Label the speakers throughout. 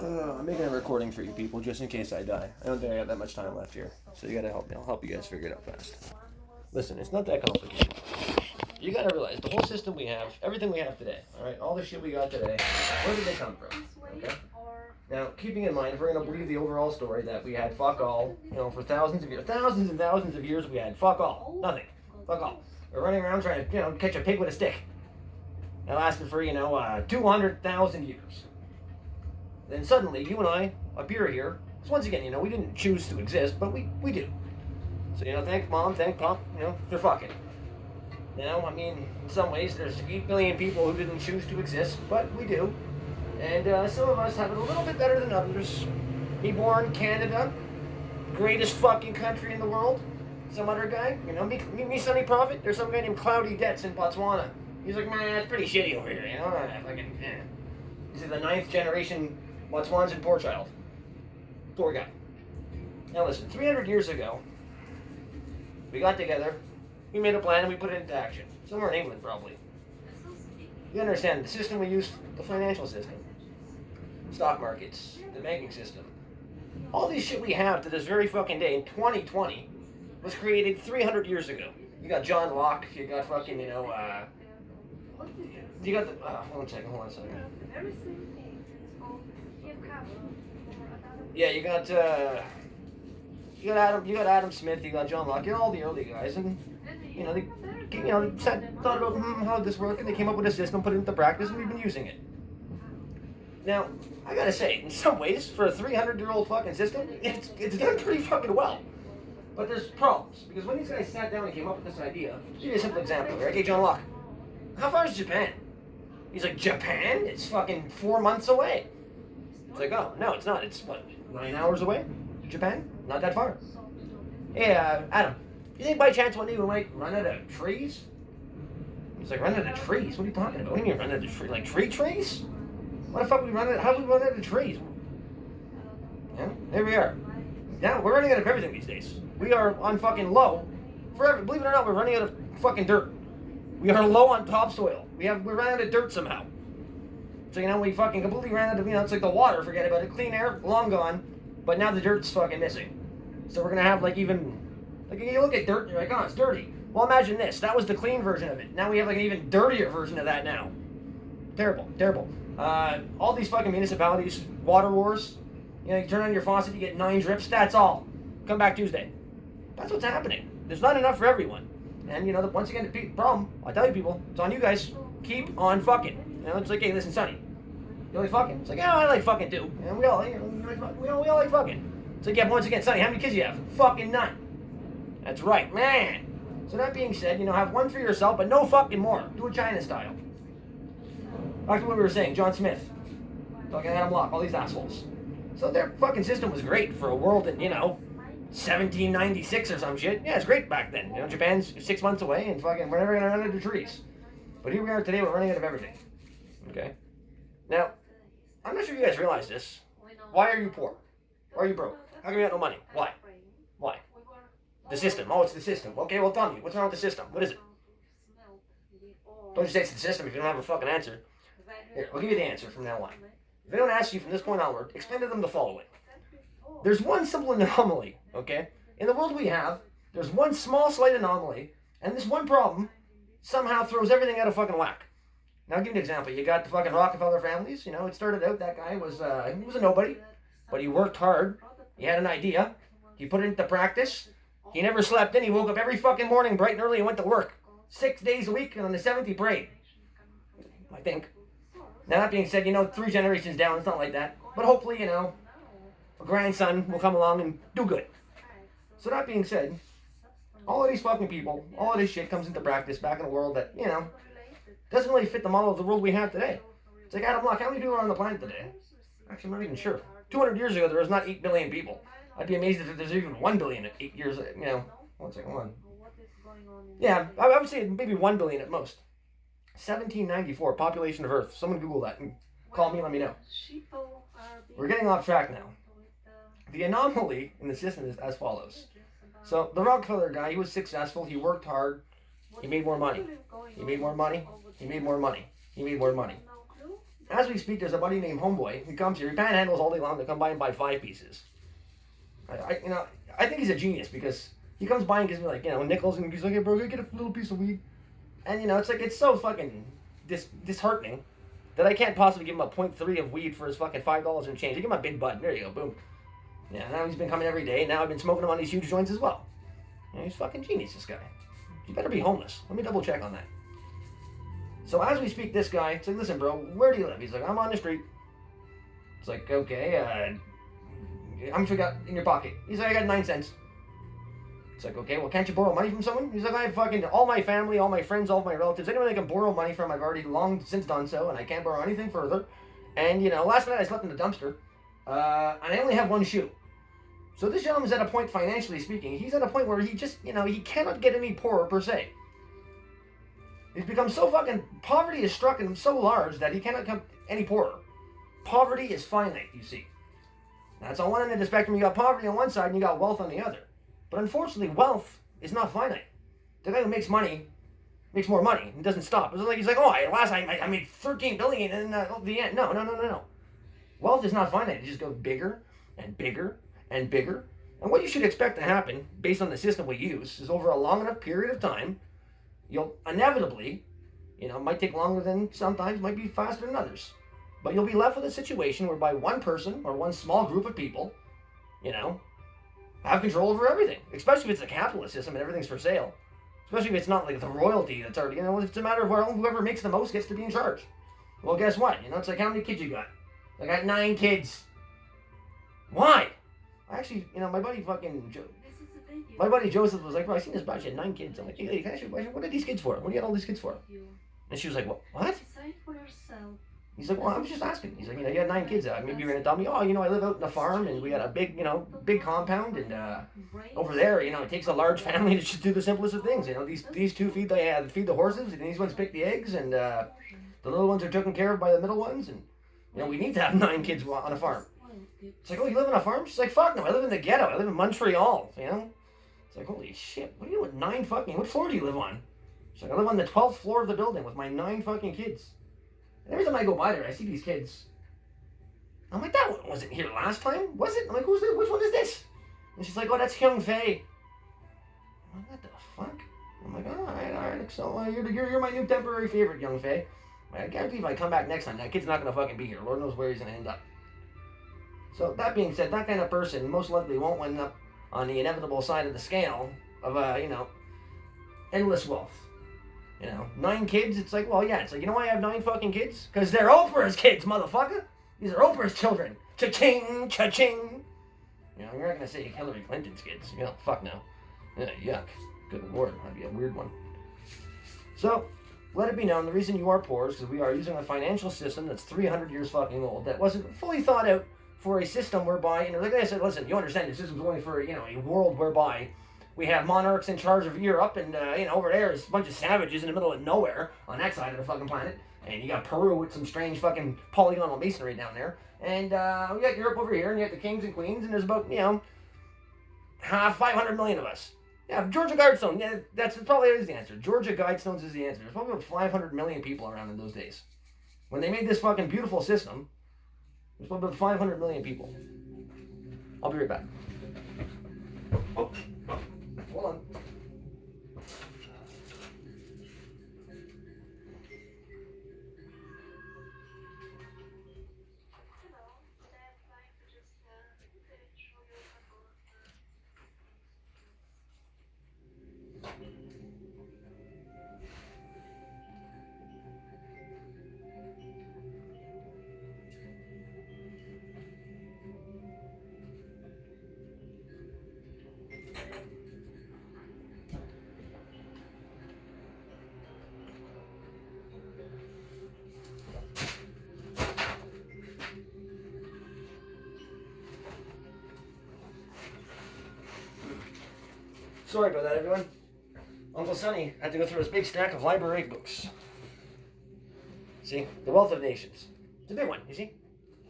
Speaker 1: I'm making a recording for you people just in case I die. I don't think I got that much time left here. So you gotta help me. I'll help you guys figure it out fast. Listen, it's not that complicated. You gotta realize the whole system we have, everything we have today, alright, all the shit we got today, where did they come from? Okay? Now, keeping in mind, if we're gonna believe the overall story that we had fuck all, for thousands and thousands of years we had fuck all. Nothing. Fuck all. We're running around trying to, catch a pig with a stick. That lasted for, 200,000 years. Then suddenly, you and I appear here. So once again, we didn't choose to exist, but we do. So, thank mom, thank pop, they're fucking. In some ways, there's 8 billion people who didn't choose to exist, but we do. And some of us have it a little bit better than others. Me born Canada, greatest fucking country in the world. Some other guy, me Sonny Prophet, there's some guy named Cloudy Debts in Botswana. He's like, man, it's pretty shitty over here, He's the 9th generation Botswanans poor child. Poor guy. Now listen, 300 years ago, we got together, we made a plan, and we put it into action. Somewhere in England, probably. You understand, the system we use, the financial system, stock markets, the banking system, all this shit we have to this very fucking day in 2020 was created 300 years ago. You got John Locke, you got fucking, you got the, hold on a second. Yeah, you got Adam Smith, you got John Locke, you got all the early guys, and, they thought about how this worked, and they came up with a system, put it into practice, and we've been using it. Now, I gotta say, in some ways, for a 300-year-old fucking system, it's done pretty fucking well. But there's problems, because when these guys sat down and came up with this idea, I'll give you a simple example, right? Okay, John Locke, how far is Japan? He's like, Japan? It's fucking 4 months away. It's like, oh, no, it's not. It's, 9 hours away? Japan? Not that far. Hey, Adam, you think by chance one day we might run out of trees? He's like, run out of trees? What are you talking about? What do you mean run out of trees? Like trees? What the fuck how do we run out of trees? Yeah, there we are. Yeah, we're running out of everything these days. We are on fucking low. Believe it or not, we're running out of fucking dirt. We are low on topsoil. We ran out of dirt somehow. So, we fucking completely ran out of, it's like the water, forget about it. Clean air, long gone. But now the dirt's fucking missing. So we're gonna have you look at dirt and you're like, oh, it's dirty. Well, imagine this. That was the clean version of it. Now we have an even dirtier version of that now. Terrible, terrible. All these fucking municipalities, water wars. You turn on your faucet, you get 9 drips. That's all. Come back Tuesday. That's what's happening. There's not enough for everyone. And, once again, the problem, I tell you people, it's on you guys. Keep on fucking. It's like, hey, listen, Sonny, you like fucking? It's like, yeah, I like fucking too. And we all like fucking. It's like, yeah, once again, Sonny, how many kids do you have? Fucking none. That's right, man. So that being said, have one for yourself, but no fucking more. Do it China style. Back to what we were saying, John Smith, fucking Adam Locke, all these assholes. So their fucking system was great for a world in, 1796 or some shit. Yeah, it's great back then. Japan's 6 months away, and fucking we're never gonna run out of trees. But here we are today, we're running out of everything. Okay? Now, I'm not sure you guys realize this. Why are you poor? Why are you broke? How come you got no money? Why? Why? The system. Oh, it's the system. Okay, well, tell me. What's wrong with the system? What is it? Don't just say it's the system if you don't have a fucking answer. Here, I'll give you the answer from now on. If anyone asks you from this point onward, explain to them the following. There's one simple anomaly, okay? In the world we have, there's one small, slight anomaly, and this one problem somehow throws everything out of fucking whack. Now, I'll give you an example. You got the fucking Rockefeller families. It started out, that guy was a nobody, but he worked hard. He had an idea. He put it into practice. He never slept in. He woke up every fucking morning bright and early and went to work. 6 days a week, and on the 7th he prayed. I think. Now, that being said, 3 generations down, it's not like that. But hopefully, a grandson will come along and do good. So that being said, all of these fucking people, all of this shit comes into practice back in a world that, doesn't really fit the model of the world we have today. It's like, Adam Locke, how many people are on the planet today? Actually, I'm not even sure. 200 years ago, there was not 8 billion people. I'd be amazed if there's even 1 billion at 8 years, one second, one. Yeah, I would say maybe 1 billion at most. 1794, population of Earth. Someone Google that and call me and let me know. We're getting off track now. The anomaly in the system is as follows. So, the Rockefeller guy, he was successful, he worked hard, he made more money. He made more money, he made more money, he made more money. as we speak, there's a buddy named Homeboy who comes here. He panhandles all day long to come by and buy 5 pieces. I think he's a genius because he comes by and gives me like, nickels, and he's like, hey bro, get a little piece of weed. And it's so fucking disheartening that I can't possibly give him a 0.3 of weed for his fucking $5 and change. I give him a big bud. There you go, boom. Yeah, now he's been coming every day. Now I've been smoking him on these huge joints as well. He's fucking genius, this guy. He better be homeless. Let me double check on that. So as we speak, this guy, it's like, listen bro, where do you live? He's like, I'm on the street. It's like, okay, how much you got in your pocket? He's like, I got 9 cents. It's like, okay, well, can't you borrow money from someone? He's like, I have fucking all my family, all my friends, all of my relatives, anyone I can borrow money from, I've already long since done so, and I can't borrow anything further. And, last night I slept in the dumpster, and I only have 1 shoe. So this gentleman's at a point, financially speaking, he's at a point where he just, he cannot get any poorer, per se. He's become so fucking, poverty has struck him so large that he cannot come any poorer. Poverty is finite, you see. That's on one end of the spectrum. You got poverty on one side and you got wealth on the other. But unfortunately, wealth is not finite. The guy who makes money makes more money and doesn't stop. It's like he's like, last night I made 13 billion and the end. No. Wealth is not finite. It just goes bigger and bigger and bigger. And what you should expect to happen, based on the system we use, is over a long enough period of time, you'll inevitably, it might take longer than sometimes, might be faster than others. But you'll be left with a situation whereby one person or one small group of people, have control over everything. Especially if it's a capitalist system and everything's for sale. Especially if it's not like the royalty that's already, it's a matter of whoever makes the most gets to be in charge. Well, guess what? It's like, how many kids you got? I got 9 kids. Why? Actually, my buddy my buddy Joseph was like, bro, I seen this batch, you had 9 kids. I'm like, hey, what are these kids for? What do you got all these kids for? And she was like, what?
Speaker 2: Decide for yourself.
Speaker 1: He's like, well, I was just asking. He's like, you had 9 kids. Maybe you're going to tell me, I live out in the farm and we got a big, big compound. And over there, it takes a large family to just do the simplest of things. These 2 feed the horses and these ones pick the eggs. And the little ones are taken care of by the middle ones. And, we need to have 9 kids on a farm. It's like, you live on a farm? She's like, fuck no, I live in the ghetto. I live in Montreal, It's like, holy shit, what do you do with 9 fucking, what floor do you live on? She's like, I live on the 12th floor of the building with my 9 fucking kids. And every time I go by there, I see these kids. I'm like, that one wasn't here last time, was it? I'm like, which one is this? And she's like, oh, that's Hyung Fae. I'm like, what the fuck? I'm like, all right. So you're my new temporary favorite, Hyung Fae. I guarantee if I come back next time, that kid's not going to fucking be here. Lord knows where he's going to end up. So that being said, that kind of person most likely won't end up on the inevitable side of the scale of, endless wealth. 9 kids, it's like, well, yeah, it's like, you know why I have 9 fucking kids? Because they're Oprah's kids, motherfucker. These are Oprah's children. Cha-ching, cha-ching. You're not going to say Hillary Clinton's kids. Fuck no. Yeah, yuck. Good lord, that'd be a weird one. So, let it be known, the reason you are poor is because we are using a financial system that's 300 years fucking old, that wasn't fully thought out for a system whereby, like I said, listen, you understand the system's going for, a world whereby we have monarchs in charge of Europe, and, over there is a bunch of savages in the middle of nowhere on that side of the fucking planet. And you got Peru with some strange fucking polygonal masonry down there. And we got Europe over here, and you got the kings and queens, and there's about, 500 million of us. Yeah, Georgia Guidestone, yeah, that's probably is the answer. Georgia Guidestones is the answer. There's probably about 500 million people around in those days. When they made this fucking beautiful system, there's probably about 500 million people. I'll be right back. Oh. Hold on. Sorry about that, everyone. Uncle Sonny had to go through his big stack of library books. See? The Wealth of Nations. It's a big one, you see?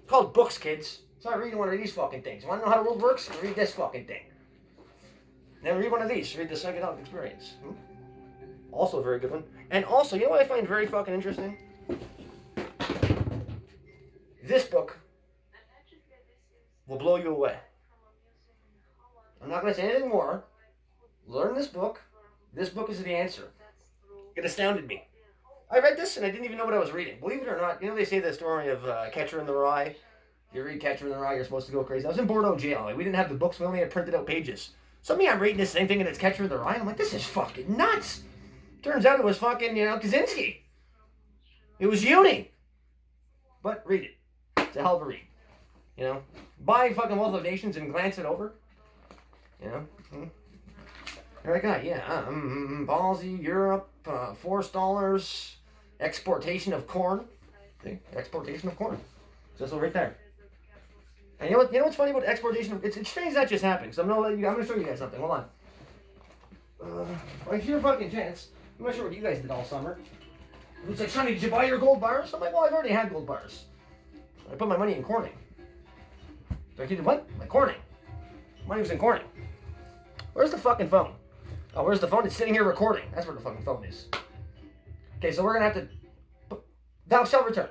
Speaker 1: It's called books, kids. Start reading one of these fucking things. You want to know how the world works? Read this fucking thing. Then read one of these. Read The Psychedelic Experience. Also a very good one. And also, you know what I find very fucking interesting? will blow you away. I'm not going to say anything more. Learn this book. This book is the answer. It astounded me. I read this and I didn't even know what I was reading. Believe it or not, you know they say the story of Catcher in the Rye. If you read Catcher in the Rye, you're supposed to go crazy. I was in Bordeaux jail. Like, we didn't have the books. We only had printed out pages. So me, I'm reading this thing thinking it's Catcher in the Rye. I'm like, this is fucking nuts. Turns out it was fucking, Kaczynski. It was Uni. But read it. It's a hell of a read. Buy fucking Wealth of Nations and glance it over. You're like, Ballsy, Europe, $4, exportation of corn. See? Exportation of corn. So this right there. And you know what's funny about exportation? It's strange that just happened. So I'm gonna show you guys something. Hold on. Right here, fucking chance. I'm not sure what you guys did all summer. It's like, Sonny, did you buy your gold bars? I'm like, well, I've already had gold bars. I put my money in Corning. So I did what? My Corning. Money was in Corning. Where's the fucking phone? Oh, where's the phone? It's sitting here recording. That's where the fucking phone is. Okay, so we're gonna have to. Thou shalt return.